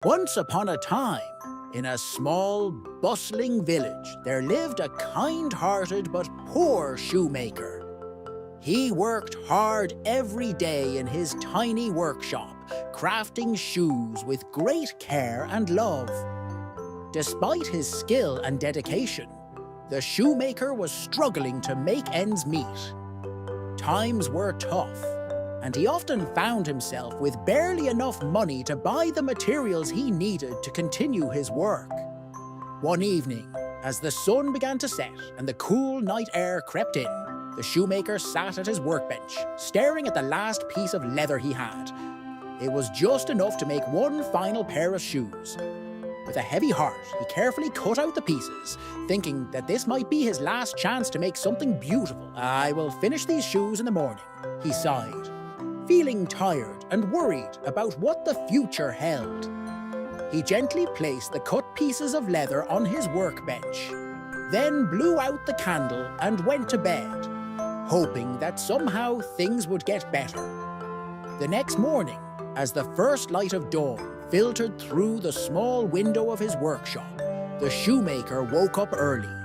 Once upon a time, in a small, bustling village, there lived a kind-hearted but poor shoemaker. He worked hard every day in his tiny workshop, crafting shoes with great care and love. Despite his skill and dedication, the shoemaker was struggling to make ends meet. Times were tough, and he often found himself with barely enough money to buy the materials he needed to continue his work. One evening, as the sun began to set and the cool night air crept in, the shoemaker sat at his workbench, staring at the last piece of leather he had. It was just enough to make one final pair of shoes. With a heavy heart, he carefully cut out the pieces, thinking that this might be his last chance to make something beautiful. "I will finish these shoes in the morning," he sighed, feeling tired and worried about what the future held. He gently placed the cut pieces of leather on his workbench, then blew out the candle and went to bed, hoping that somehow things would get better. The next morning, as the first light of dawn filtered through the small window of his workshop, the shoemaker woke up early.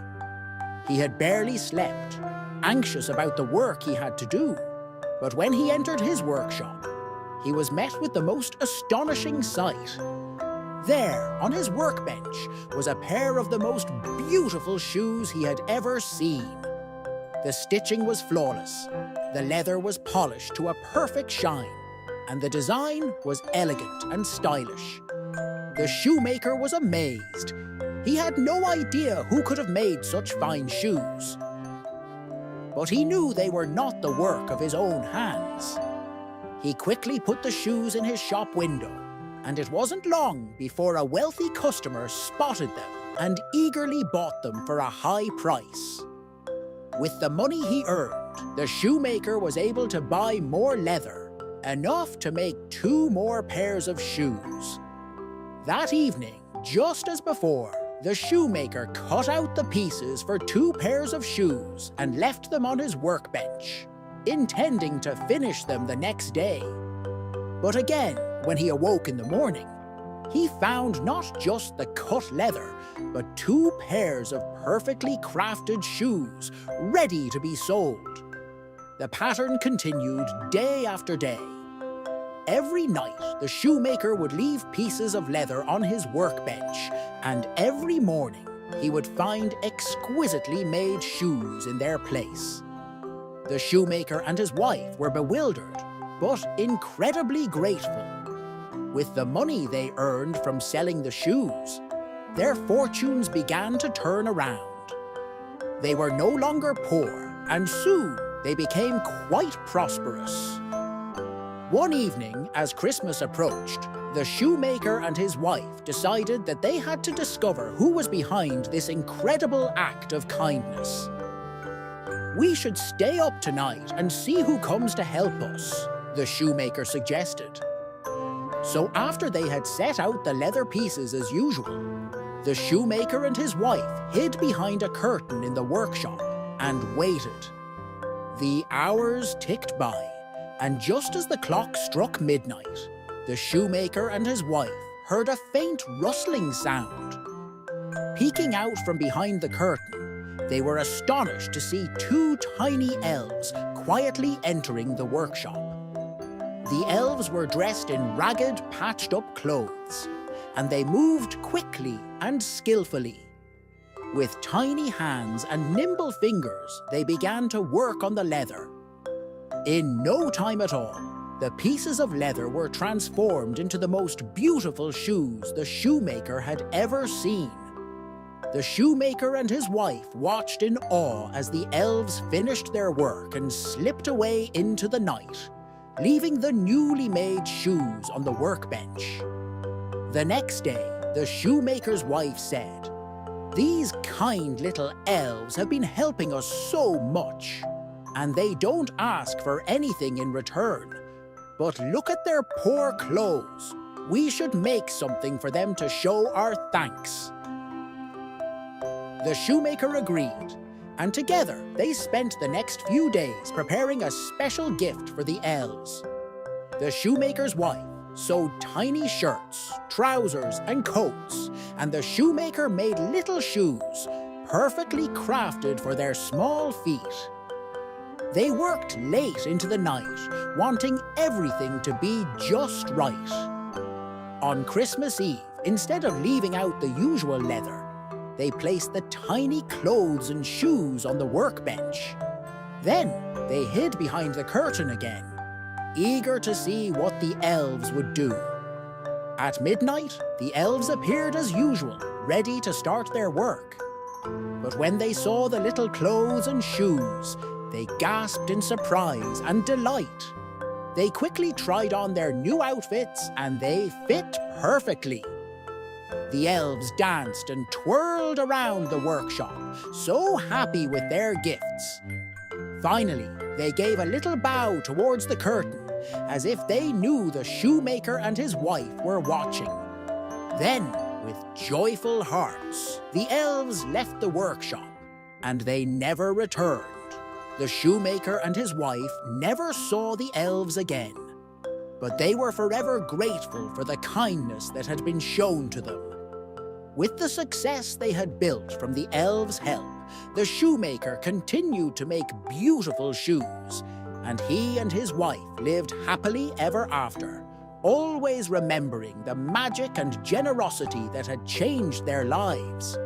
He had barely slept, anxious about the work he had to do. But when he entered his workshop, he was met with the most astonishing sight. There, on his workbench, was a pair of the most beautiful shoes he had ever seen. The stitching was flawless, the leather was polished to a perfect shine, and the design was elegant and stylish. The shoemaker was amazed. He had no idea who could have made such fine shoes. But he knew they were not the work of his own hands. He quickly put the shoes in his shop window, and it wasn't long before a wealthy customer spotted them and eagerly bought them for a high price. With the money he earned, the shoemaker was able to buy more leather, enough to make 2 more pairs of shoes. That evening, just as before, the shoemaker cut out the pieces for 2 pairs of shoes and left them on his workbench, intending to finish them the next day. But again, when he awoke in the morning, he found not just the cut leather, but 2 pairs of perfectly crafted shoes ready to be sold. The pattern continued day after day. Every night, the shoemaker would leave pieces of leather on his workbench, and every morning, he would find exquisitely made shoes in their place. The shoemaker and his wife were bewildered, but incredibly grateful. With the money they earned from selling the shoes, their fortunes began to turn around. They were no longer poor, and soon they became quite prosperous. One evening, as Christmas approached, the shoemaker and his wife decided that they had to discover who was behind this incredible act of kindness. "We should stay up tonight and see who comes to help us," the shoemaker suggested. So after they had set out the leather pieces as usual, the shoemaker and his wife hid behind a curtain in the workshop and waited. The hours ticked by, and just as the clock struck midnight, the shoemaker and his wife heard a faint rustling sound. Peeking out from behind the curtain, they were astonished to see 2 tiny elves quietly entering the workshop. The elves were dressed in ragged, patched-up clothes, and they moved quickly and skillfully. With tiny hands and nimble fingers, they began to work on the leather. In no time at all, the pieces of leather were transformed into the most beautiful shoes the shoemaker had ever seen. The shoemaker and his wife watched in awe as the elves finished their work and slipped away into the night, leaving the newly made shoes on the workbench. The next day, the shoemaker's wife said, "These kind little elves have been helping us so much, and they don't ask for anything in return. But look at their poor clothes. We should make something for them to show our thanks." The shoemaker agreed, and together they spent the next few days preparing a special gift for the elves. The shoemaker's wife sewed tiny shirts, trousers, and coats, and the shoemaker made little shoes, perfectly crafted for their small feet. They worked late into the night, wanting everything to be just right. On Christmas Eve, instead of leaving out the usual leather, they placed the tiny clothes and shoes on the workbench. Then they hid behind the curtain again, eager to see what the elves would do. At midnight, the elves appeared as usual, ready to start their work. But when they saw the little clothes and shoes, they gasped in surprise and delight. They quickly tried on their new outfits, and they fit perfectly. The elves danced and twirled around the workshop, so happy with their gifts. Finally, they gave a little bow towards the curtain, as if they knew the shoemaker and his wife were watching. Then, with joyful hearts, the elves left the workshop, and they never returned. The shoemaker and his wife never saw the elves again, but they were forever grateful for the kindness that had been shown to them. With the success they had built from the elves' help, the shoemaker continued to make beautiful shoes, and he and his wife lived happily ever after, always remembering the magic and generosity that had changed their lives.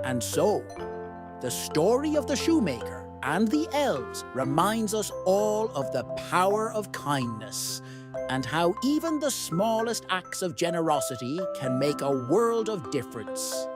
And so, the story of the shoemaker and the elves reminds us all of the power of kindness, and how even the smallest acts of generosity can make a world of difference.